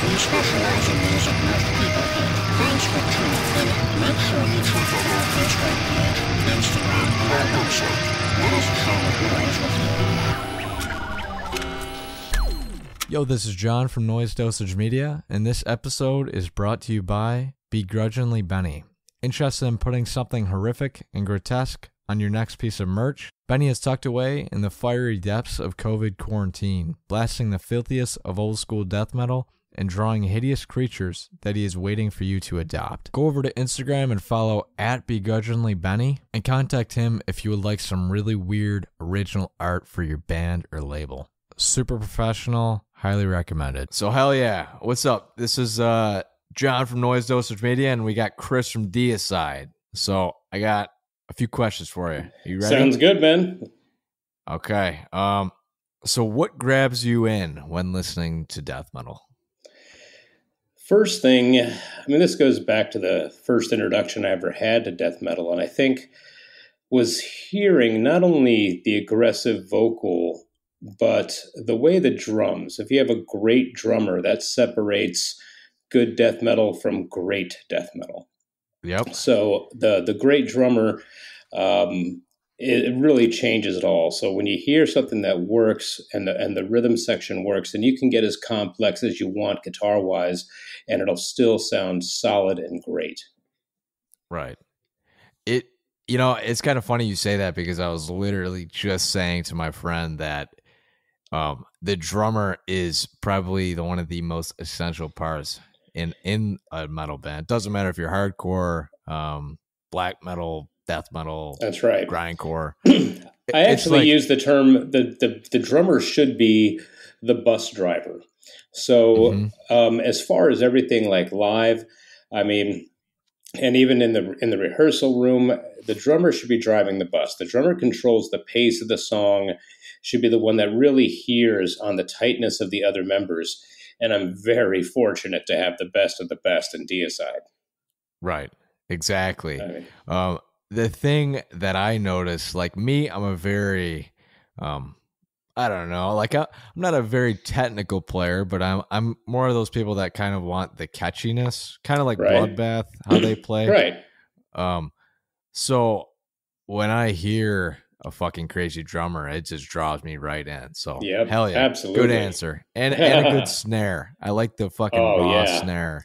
We specialize in music most people hate. Thanks for tuning in. Make sure you check out our Facebook page, Instagram, and our website. Let us share the noise with you. Yo, this is John from Noise Dosage Media, and this episode is brought to you by Begrudgingly Benny. Interested in putting something horrific and grotesque on your next piece of merch? Benny is tucked away in the fiery depths of COVID quarantine, blasting the filthiest of old school death metal and drawing hideous creatures that he is waiting for you to adopt. Go over to Instagram and follow at BegrudginglyBenny and contact him if you would like some really weird original art for your band or label. Super professional, highly recommended. So hell yeah, what's up? This is John from Noise Dosage Media, and we got Chris from Deicide. So I got a few questions for you. You ready? Sounds good, man. Okay. So what grabs you in when listening to death metal? First thing, I mean, this goes back to the first introduction I ever had to death metal, and I think was hearing not only the aggressive vocal, but the way the drums. If you have a great drummer, that separates good death metal from great death metal. Yep. So the great drummer, it really changes it all. So when you hear something that works and the rhythm section works, then you can get as complex as you want guitar wise, and it'll still sound solid and great. Right. It's kind of funny you say that, because I was literally just saying to my friend that the drummer is probably one of the most essential parts in a metal band. Doesn't matter if you're hardcore, black metal, death metal. That's right. Grindcore. I actually use the term the drummer should be the bus driver. So as far as everything like live, I mean, and even in the rehearsal room, the drummer should be driving the bus. The drummer controls the pace of the song, should be the one that really hears on the tightness of the other members. And I'm very fortunate to have the best of the best in Deicide. Right. Exactly. The thing that I notice, like me, I'm a very, I don't know, like I'm not a very technical player, but I'm more of those people that kind of want the catchiness, kind of like Bloodbath, how they play. Right. So when I hear a fucking crazy drummer, it just draws me right in. So hell yeah, absolutely. Good answer. And a good snare. I like the fucking raw snare.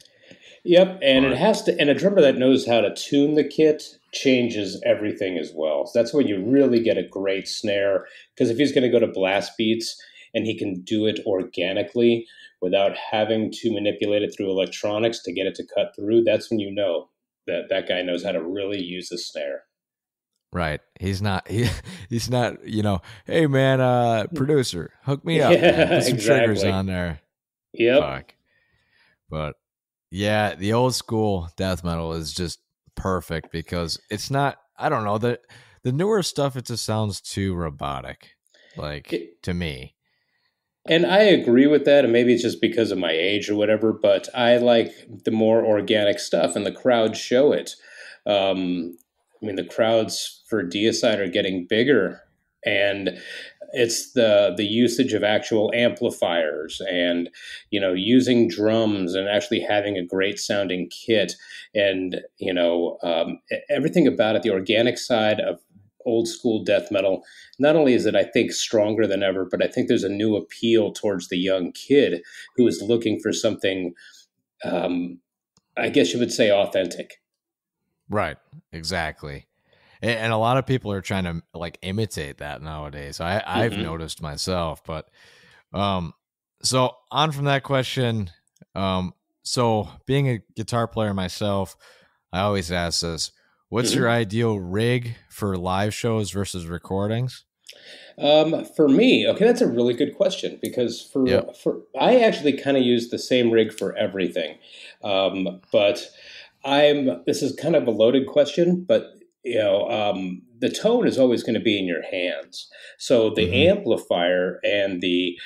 Yep, and it has to, and a drummer that knows how to tune the kit changes everything as well. So that's when you really get a great snare, because if he's going to go to blast beats and he can do it organically without having to manipulate it through electronics to get it to cut through, that's when you know that guy knows how to really use the snare. Right. He's not, hey man, producer, hook me up. Man. Put some triggers on there. Yep. Fuck. But yeah, the old school death metal is just perfect, because it's not, I don't know, the newer stuff, it just sounds too robotic, to me. And I agree with that, and maybe it's just because of my age or whatever, but I like the more organic stuff, and the crowds show it. I mean, the crowds for Deicide are getting bigger, and it's the usage of actual amplifiers and, using drums and actually having a great sounding kit, and, everything about it, the organic side of old school death metal. Not only is it, I think, stronger than ever, but I think there's a new appeal towards the young kid who is looking for something, I guess you would say, authentic. Right. Exactly. And a lot of people are trying to imitate that nowadays. I've noticed myself, but so on from that question. So being a guitar player myself, I always ask this: what's your ideal rig for live shows versus recordings? For me, okay, that's a really good question, because for I actually kind of use the same rig for everything, but this is kind of a loaded question, but the tone is always going to be in your hands. So the amplifier and the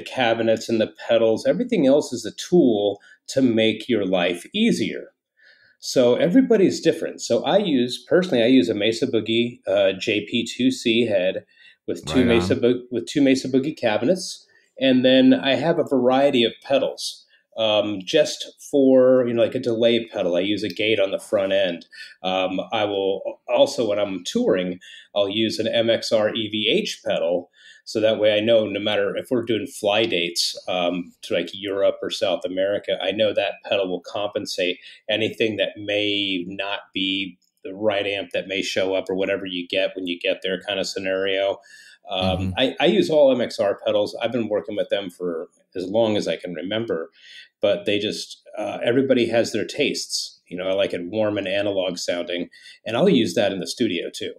cabinets and the pedals, everything else is a tool to make your life easier. So everybody's different. So I use a Mesa Boogie JP2C head with two Mesa Boogie cabinets, and then I have a variety of pedals. just for, like a delay pedal. I use a gate on the front end. I will also, when I'm touring, I'll use an MXR EVH pedal. So that way I know no matter if we're doing fly dates to like Europe or South America, I know that pedal will compensate anything that may not be the right amp that may show up or whatever you get when you get there kind of scenario. I use all MXR pedals. I've been working with them for as long as I can remember, but they just, everybody has their tastes. I like it warm and analog sounding, and I'll use that in the studio too.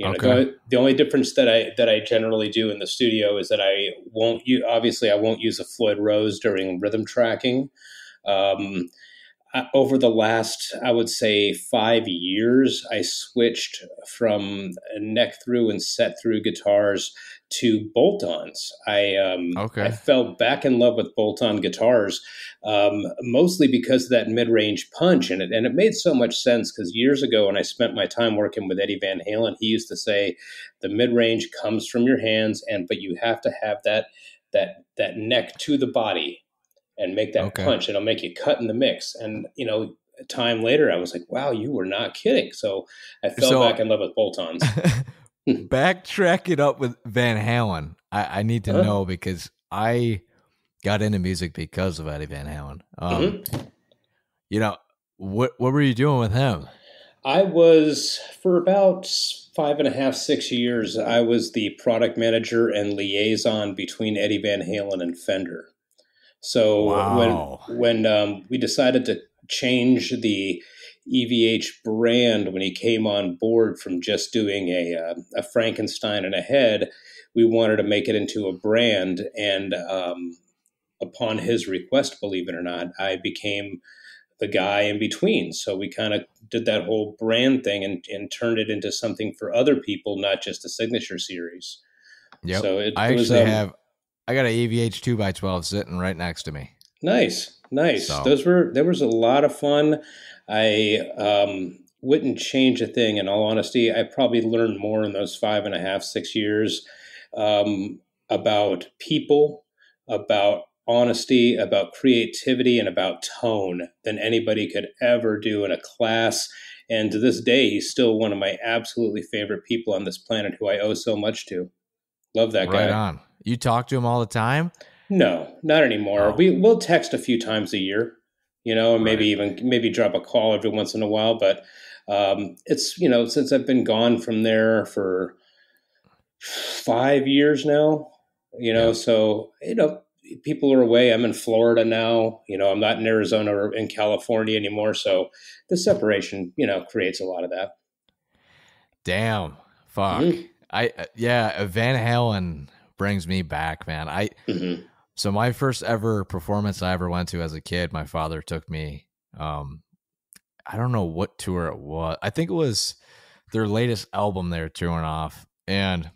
Okay. The only difference that I generally do in the studio is that I won't use a Floyd Rose during rhythm tracking. Over the last, I would say 5 years, I switched from neck through and set through guitars to bolt-ons. I fell back in love with bolt-on guitars, mostly because of that mid-range punch, and it made so much sense because years ago when I spent my time working with Eddie Van Halen, he used to say the mid-range comes from your hands, but you have to have that neck to the body and make that punch. It'll make you cut in the mix. And, a time later, I was like, wow, you were not kidding. So I fell back in love with bolt-ons. Backtrack it up with Van Halen. I need to know because I got into music because of Eddie Van Halen. What were you doing with him? I was, for about 5.5, 6 years, I was the product manager and liaison between Eddie Van Halen and Fender. So when we decided to change the EVH brand, when he came on board from just doing a Frankenstein and a head, we wanted to make it into a brand. And upon his request, believe it or not, I became the guy in between. So we kind of did that whole brand thing and turned it into something for other people, not just a signature series. Yep. So I got an EVH 2x12 sitting right next to me. Nice. So. There was a lot of fun. I wouldn't change a thing. In all honesty, I probably learned more in those 5.5, 6 years about people, about honesty, about creativity, and about tone than anybody could ever do in a class. And to this day, he's still one of my absolutely favorite people on this planet who I owe so much to. Love that guy. Right on. You talk to him all the time? No, not anymore. Oh. We'll text a few times a year, and maybe drop a call every once in a while. But it's, since I've been gone from there for 5 years now, so, people are away. I'm in Florida now. I'm not in Arizona or in California anymore. So the separation, creates a lot of that. Damn. Fuck. Mm-hmm. Van Halen brings me back, man. So my first ever performance I ever went to as a kid, my father took me, I don't know what tour it was. I think it was their latest album they were touring off. And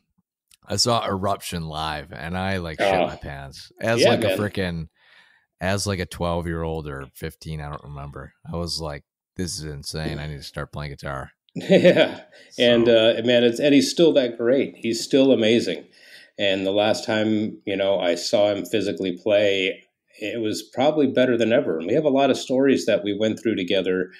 I saw Eruption live and I shit my pants as a 12-year-old or 15. I don't remember. I was like, this is insane. I need to start playing guitar. Yeah. So. And Eddie's still that great. He's still amazing. And the last time, I saw him physically play, it was probably better than ever. And we have a lot of stories that we went through together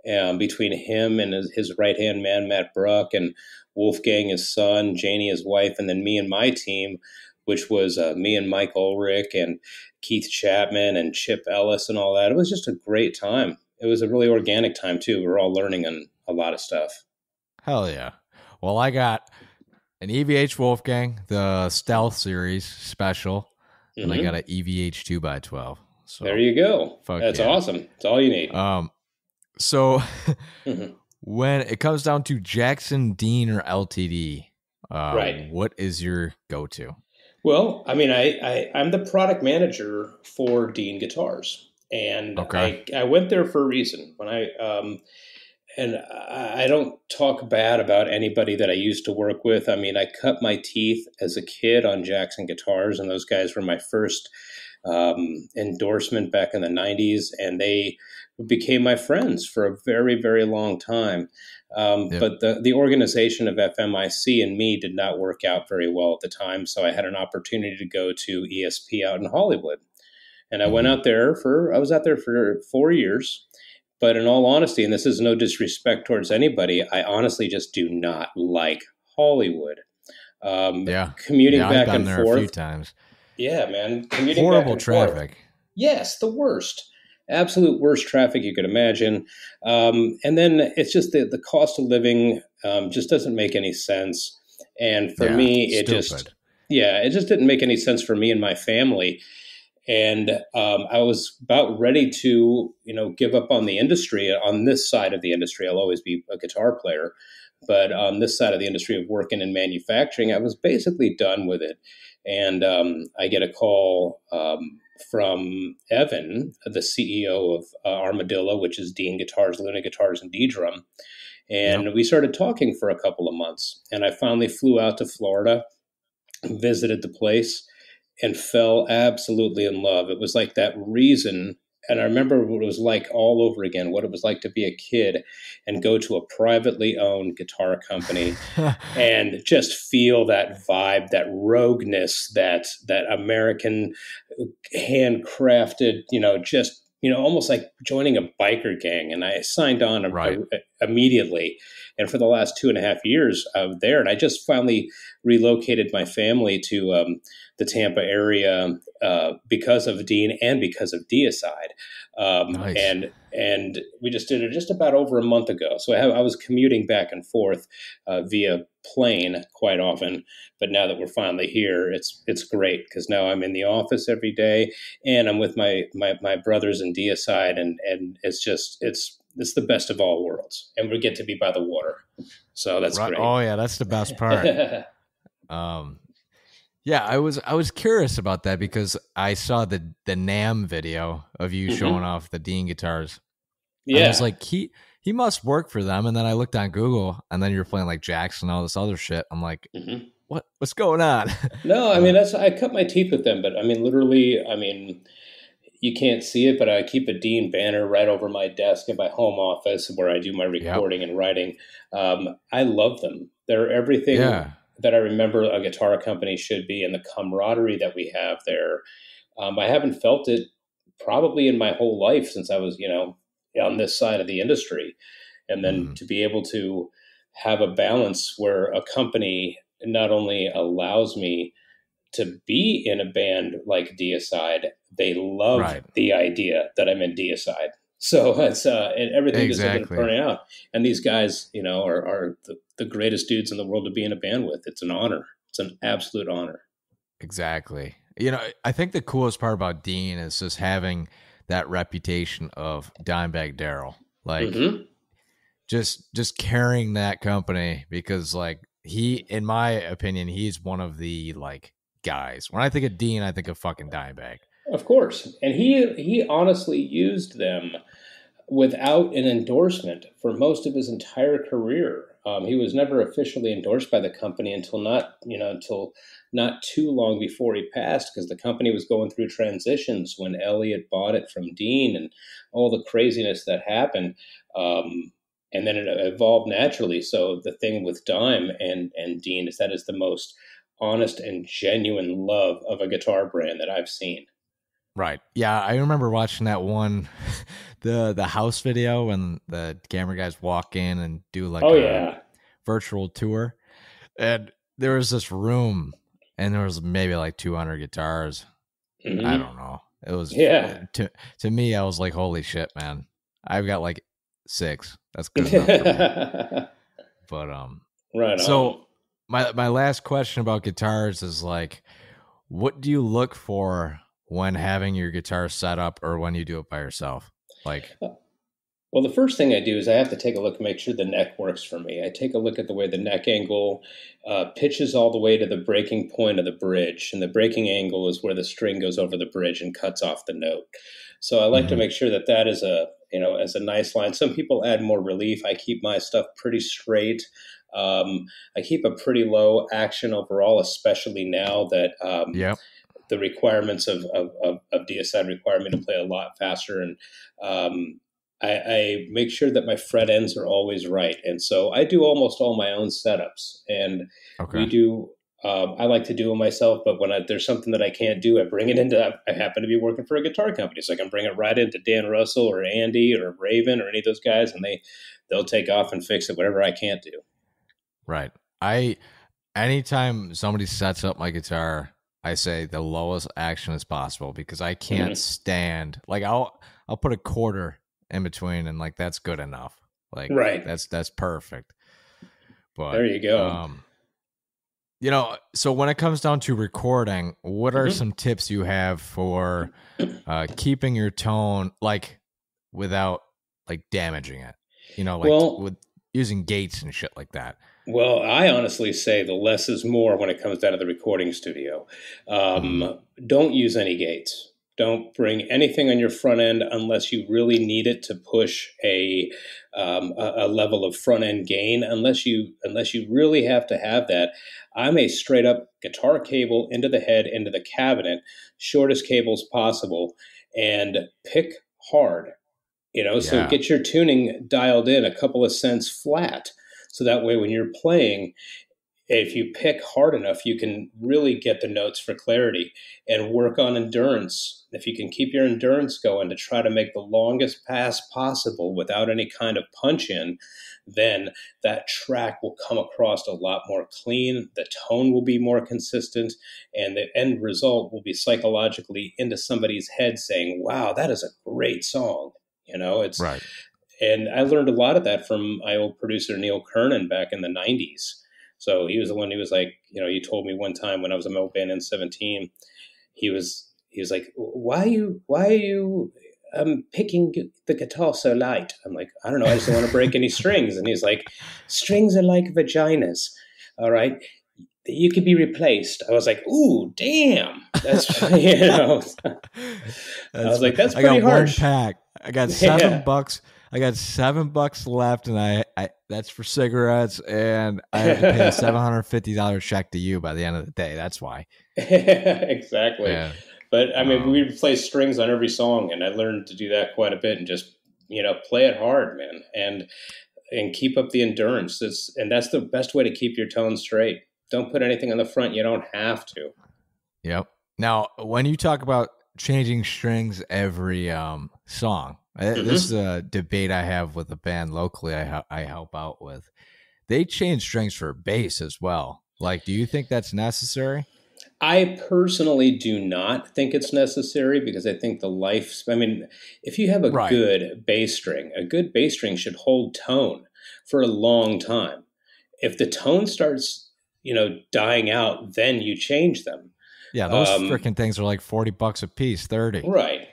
between him and his right-hand man, Matt Bruck, and Wolfgang, his son, Janie, his wife, and then me and my team, which was me and Mike Ulrich and Keith Chapman and Chip Ellis and all that. It was just a great time. It was a really organic time, too. We were all learning on a lot of stuff. Hell yeah. Well, I got an EVH Wolfgang, the Stealth Series special, and I got an EVH 2x12. So there you go. That's awesome. That's all you need. So when it comes down to Jackson, Dean, or LTD, right, what is your go-to? Well, I'm the product manager for Dean Guitars, and I went there for a reason. And I don't talk bad about anybody that I used to work with. I cut my teeth as a kid on Jackson Guitars, and those guys were my first endorsement back in the 90s, and they became my friends for a very, very long time. But the organization of FMIC and me did not work out very well at the time, so I had an opportunity to go to ESP out in Hollywood. And I went Hmm. out there I was out there for 4 years. But in all honesty, and this is no disrespect towards anybody, I honestly just do not like Hollywood. Yeah. Commuting Yeah, I've back been and there a few forth. times. Yeah, man, commuting back Horrible and forth. traffic. Yes, the worst. Absolute worst traffic you could imagine. And then it's just the cost of living just doesn't make any sense. And for Yeah, me, stupid. it just didn't make any sense for me and my family. And I was about ready to, give up on the industry. On this side of the industry, I'll always be a guitar player. But on this side of the industry of working in manufacturing, I was basically done with it. And I get a call from Evan, the CEO of Armadillo, which is Dean Guitars, Luna Guitars, and D-Drum. Yep. And we started talking for a couple of months. And I finally flew out to Florida, visited the place, and fell absolutely in love. It was like that reason. And I remember what it was like all over again, what it was like to be a kid and go to a privately owned guitar company and just feel that vibe, that rogueness, that American handcrafted, just almost like joining a biker gang. And I signed on Right. immediately. And for the last 2.5 years there, and I just finally relocated my family to the Tampa area because of Dean and because of Deicide. Nice. And we just did it just about over a month ago. So I was commuting back and forth via plane quite often, but now that we're finally here, it's great because now I'm in the office every day and I'm with my brothers in Deicide, and it's the best of all worlds, and we get to be by the water, so that's Right. great. Oh yeah, that's the best part. Um, yeah, I was curious about that because I saw the Nam video of you showing Hmm. off the Dean guitars. And I was Yeah. like, he must work for them. And then I looked on Google, and then you're playing like Jackson and all this other shit. I'm like, Hmm. what's going on? No, I mean But I cut my teeth with them, but I mean literally, I mean you can't see it, but I keep a Dean banner right over my desk in my home office where I do my yep, recording and writing. I love them. They're everything yeah, that I remember a guitar company should be, and the camaraderie that we have there. I haven't felt it probably in my whole life since I was, on this side of the industry. And then mhm, to be able to have a balance where a company not only allows me to be in a band like Deicide, they love right, the idea that I'm in Deicide. So it's and everything just ended up exactly, turning out. And these guys, are the greatest dudes in the world to be in a band with. It's an honor. It's an absolute honor. exactly. I think the coolest part about Dean is just having that reputation of Dimebag Daryl, like Hmm. just carrying that company because like in my opinion, he's one of the like guys. When I think of Dean, I think of fucking Dimebag. Of course, and he honestly used them without an endorsement for most of his entire career. He was never officially endorsed by the company until not too long before he passed, because the company was going through transitions when Elliott bought it from Dean and all the craziness that happened. And then it evolved naturally. So the thing with Dime and Dean is that is the most honest and genuine love of a guitar brand that I've seen. Right. Yeah, I remember watching that one, the house video when the camera guys walk in and do like Oh a yeah. virtual tour, and there was this room, and there was maybe like 200 guitars. I Hmm. don't know. It was Yeah. to me, I was like, holy shit, man! I've got like six. That's good enough for me. Right But on. so my last question about guitars is like, what do you look for when having your guitar set up or when you do it by yourself? Like, Well, the first thing I do is I have to take a look and make sure the neck works for me. I take a look at the way the neck angle pitches all the way to the breaking point of the bridge, and the breaking angle is where the string goes over the bridge and cuts off the note. So I like to mhm, make sure that that is as a nice line. Some people add more relief. I keep my stuff pretty straight. I keep a pretty low action overall, especially now that yep, the requirements of DSN require me to play a lot faster. And I make sure that my fret ends are always right. And so I do almost all my own setups. And we okay, do I like to do it myself, but when there's something that I can't do, I bring it into. I happen to be working for a guitar company, so I can bring it right into Dan Russell or Andy or Raven or any of those guys, and they'll take off and fix it, whatever I can't do. Right. Anytime somebody sets up my guitar, I say the lowest action as possible because I can't stand, like, I'll put a quarter in between and like that's good enough. Like, right. That's perfect. But there you go. So when it comes down to recording, what are some tips you have for keeping your tone like without like damaging it? With using gates and shit like that. Well, I honestly say the less is more when it comes down to the recording studio. Don't use any gates. Don't bring anything on your front end unless you really need it to push a level of front end gain. Unless you really have to have that. I'm a straight up guitar cable into the head, into the cabinet, shortest cables possible, and pick hard. So get your tuning dialed in a couple of cents flat. So that way when you're playing, if you pick hard enough, you can really get the notes for clarity and work on endurance. If you can keep your endurance going to try to make the longest pass possible without any kind of punch in, then that track will come across a lot more clean. The tone will be more consistent, and the end result will be psychologically into somebody's head saying, wow, that is a great song. It's right. And I learned a lot of that from my old producer, Neil Kernan, back in the 90s. So he was the one who was like, he told me one time when I was in my old band in 17, he was like, why are you picking the guitar so light? I'm like, I don't know. I just don't want to break any strings. And he's like, strings are like vaginas. All right. You could be replaced. I was like, ooh, damn. That's, I was like, that's pretty harsh. I got one pack. I got $7. I got $7 left, and I that's for cigarettes, and I have to pay a $750 check to you by the end of the day. That's why. Exactly. Yeah. But I mean, we would play strings on every song, and I learned to do that quite a bit, and just play it hard, man, and keep up the endurance. That's the best way to keep your tone straight. Don't put anything on the front you don't have to. Yep. Now, when you talk about changing strings every song, this is a debate I have with a band locally I help out with. They change strings for bass as well. Like, do you think that's necessary? I personally do not think it's necessary because I think if you have a good bass string should hold tone for a long time. If the tone starts, dying out, then you change them. Yeah, those freaking things are like $40 a piece, 30.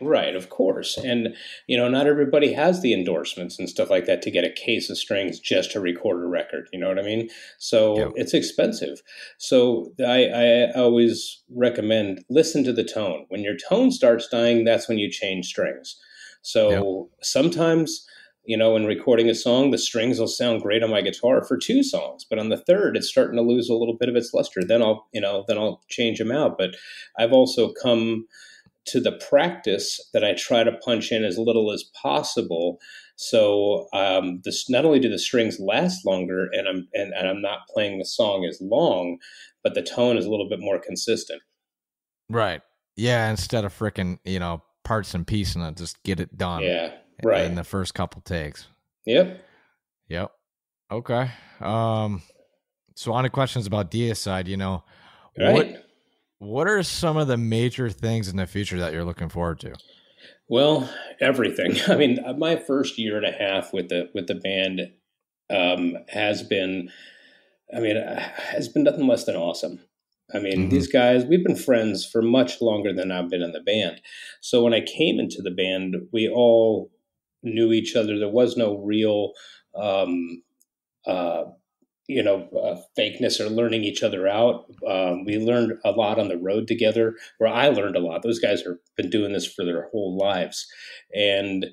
Right, of course. And, not everybody has the endorsements and stuff like that to get a case of strings just to record a record. You know what I mean? So It's expensive. So I always recommend listen to the tone. When your tone starts dying, that's when you change strings. So sometimes, in recording a song, the strings will sound great on my guitar for 2 songs, but on the third, it's starting to lose a little bit of its luster. Then I'll change them out. But I've also come to the practice that I try to punch in as little as possible. So not only do the strings last longer, and I'm not playing the song as long, but the tone is a little bit more consistent. Right. Yeah. Instead of freaking parts and pieces, and just get it done. Yeah. Right. In the first couple takes. Yep. Okay. So on to questions about Deicide, what are some of the major things in the future that you're looking forward to? Well, everything. I mean, my first year and a half with the band has been nothing less than awesome. I mean, these guys, we've been friends for much longer than I've been in the band. So when I came into the band, we all knew each other. There was no real, fakeness or learning each other out. We learned a lot on the road together, where I learned a lot. Those guys have been doing this for their whole lives. And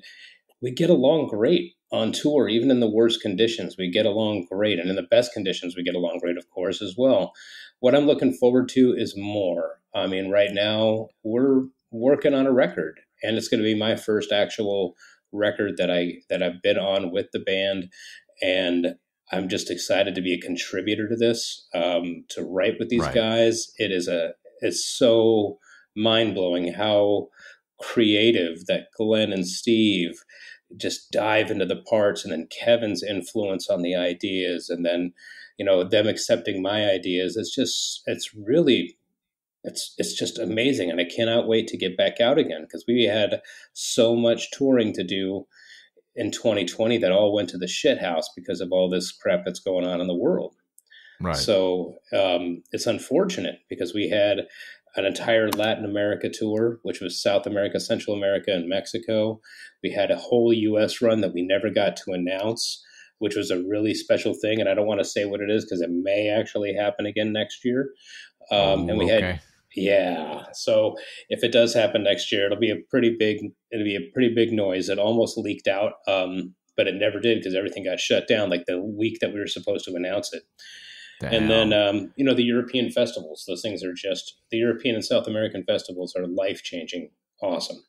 we get along great on tour, even in the worst conditions. We get along great. And in the best conditions, we get along great, of course, as well. What I'm looking forward to is more. I mean, right now, we're working on a record, and it's going to be my first actual record that I've been on with the band, and I'm just excited to be a contributor to this, to write with these Right. guys. It's so mind blowing how creative that Glenn and Steve just dive into the parts, and then Kevin's influence on the ideas, and then, them accepting my ideas. It's just amazing. And I cannot wait to get back out again, because we had so much touring to do in 2020 that all went to the shit house because of all this crap that's going on in the world. Right. So it's unfortunate, because we had an entire Latin America tour, which was South America, Central America, and Mexico. We had a whole U.S. run that we never got to announce, which was a really special thing. And I don't want to say what it is, because it may actually happen again next year. And we had, yeah. So if it does happen next year, it'll be a pretty big noise. It almost leaked out, but it never did, because everything got shut down like the week that we were supposed to announce it. Damn. And then, the European festivals, those things are the European and South American festivals are life-changing awesome.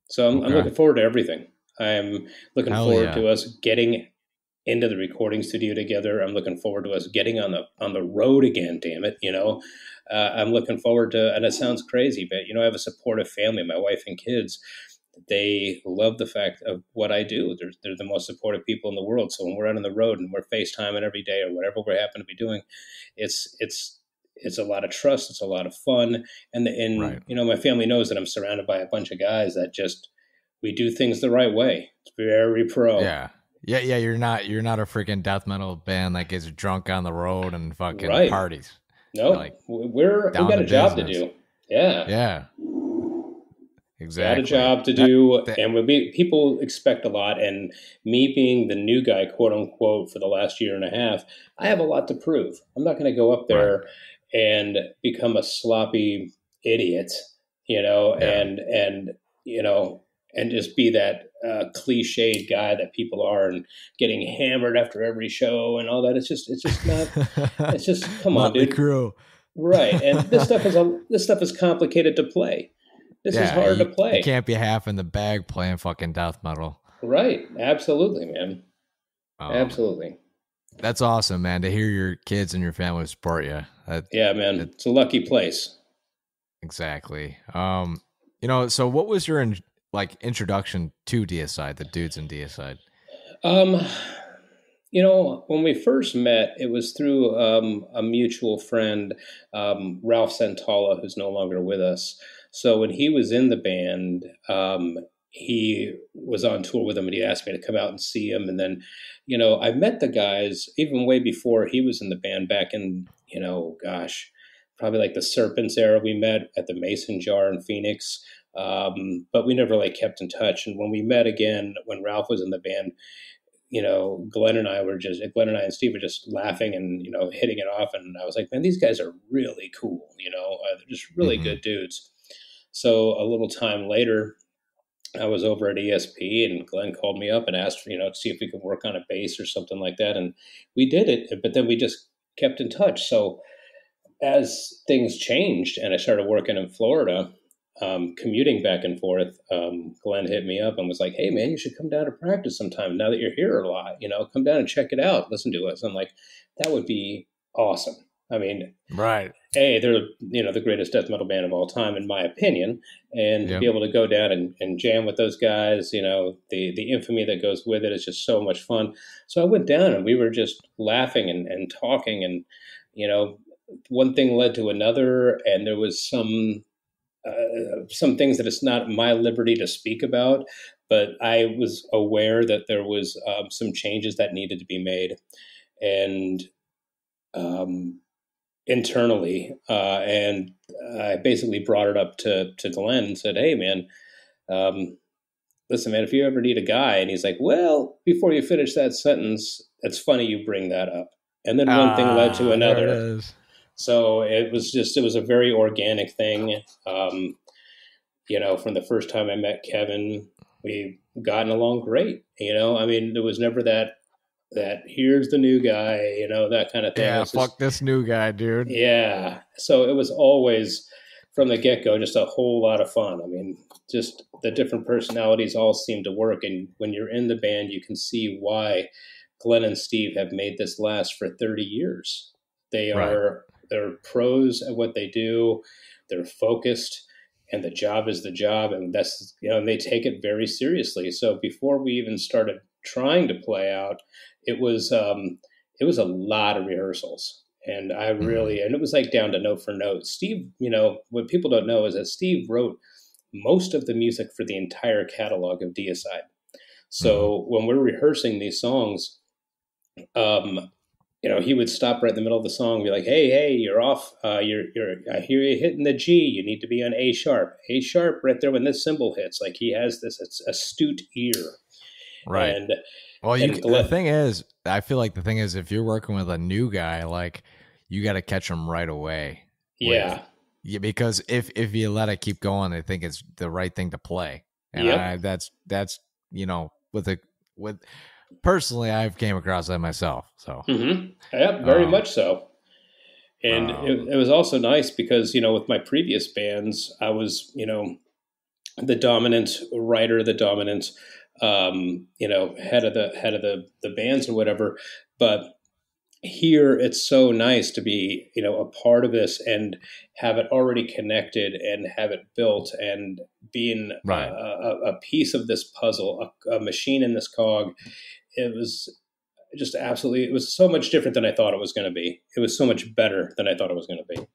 So I'm looking forward to everything. I'm looking forward to us getting into the recording studio together. I'm looking forward to us getting on the road again, damn it. I'm looking forward to, and it sounds crazy, but, I have a supportive family, my wife and kids. They love the fact of what I do. They're the most supportive people in the world. So when we're out on the road and we're FaceTiming every day or whatever we happen to be doing, it's a lot of trust. It's a lot of fun. And Right. My family knows that I'm surrounded by a bunch of guys that we do things the right way. It's very pro. Yeah. Yeah. You're not a freaking death metal band that gets drunk on the road and fucking parties. No, we got a job to do. Yeah. Yeah. Exactly. Got a job to do, and people expect a lot. And me being the new guy, quote unquote, for the last year and a half, I have a lot to prove. I'm not going to go up there and become a sloppy idiot, and just be that cliched guy that people are, and getting hammered after every show and all that. It's just not. It's just come on, dude. Crew. Right, and this stuff is complicated to play. This is hard to play. You can't be half in the bag playing fucking death metal. Right. Absolutely, man. Absolutely. That's awesome, man, to hear your kids and your family support you. Yeah, man. It's a lucky place. Exactly. So what was your introduction to Deicide, the dudes in Deicide? When we first met, it was through a mutual friend, Ralph Santalla, who's no longer with us. So when he was in the band, he was on tour with him, and he asked me to come out and see him. And then, I met the guys even way before he was in the band, back in, probably like the Serpents era. We met at the Mason Jar in Phoenix, but we never kept in touch. And when we met again, when Ralph was in the band, Glenn and I and Steve were just laughing and, hitting it off. And I was like, man, these guys are really cool. They're just really good dudes. So a little time later, I was over at ESP, and Glenn called me up and asked, to see if we could work on a bass or something like that. And we did it, but then we just kept in touch. So as things changed and I started working in Florida, commuting back and forth, Glenn hit me up and was like, hey man, you should come down to practice sometime. Now that you're here a lot, come down and check it out. Listen to us. I'm like, that would be awesome. I mean, right. Hey, they're, the greatest death metal band of all time, in my opinion. And to be able to go down and jam with those guys, the infamy that goes with it is just so much fun. So I went down and we were just laughing and talking, and, one thing led to another. And there was some things that it's not my liberty to speak about, but I was aware that there was some changes that needed to be made. And, internally, and I basically brought it up to Glenn and said, hey man, listen man, if you ever need a guy. And he's like, well, before you finish that sentence, it's funny you bring that up. And then one thing led to another. There it is. So it was a very organic thing. From the first time I met Kevin, we've gotten along great. There was never that here's the new guy, that kind of thing. Yeah, fuck this new guy, dude. Yeah. So it was always, from the get-go, just a whole lot of fun. Just the different personalities all seem to work. And when you're in the band, you can see why Glenn and Steve have made this last for 30 years. Right. They're pros at what they do. They're focused, and the job is the job, and that's, and they take it very seriously. So before we even started trying to play out, it was a lot of rehearsals, and and it was like down to note for note. Steve, what people don't know is that Steve wrote most of the music for the entire catalog of Deicide. So when we're rehearsing these songs, he would stop right in the middle of the song and be like, hey, you're off. I hear you hitting the G. You need to be on A sharp. A sharp right there when this cymbal hits. Like, he has this astute ear. Right. And, well, the thing is, I feel like the thing is, if you're working with a new guy, like, you got to catch them right away. Yeah. Because if you let it keep going, they think it's the right thing to play. And that's with personally, I've came across that myself. So yeah, very much so. And it was also nice because, with my previous bands, I was, the dominant writer, the dominant, head of the bands or whatever. But here it's so nice to be, a part of this and have it already connected and have it built and being a piece of this puzzle, a machine in this cog. It was just absolutely, it was so much different than I thought it was going to be. It was so much better than I thought it was going to be.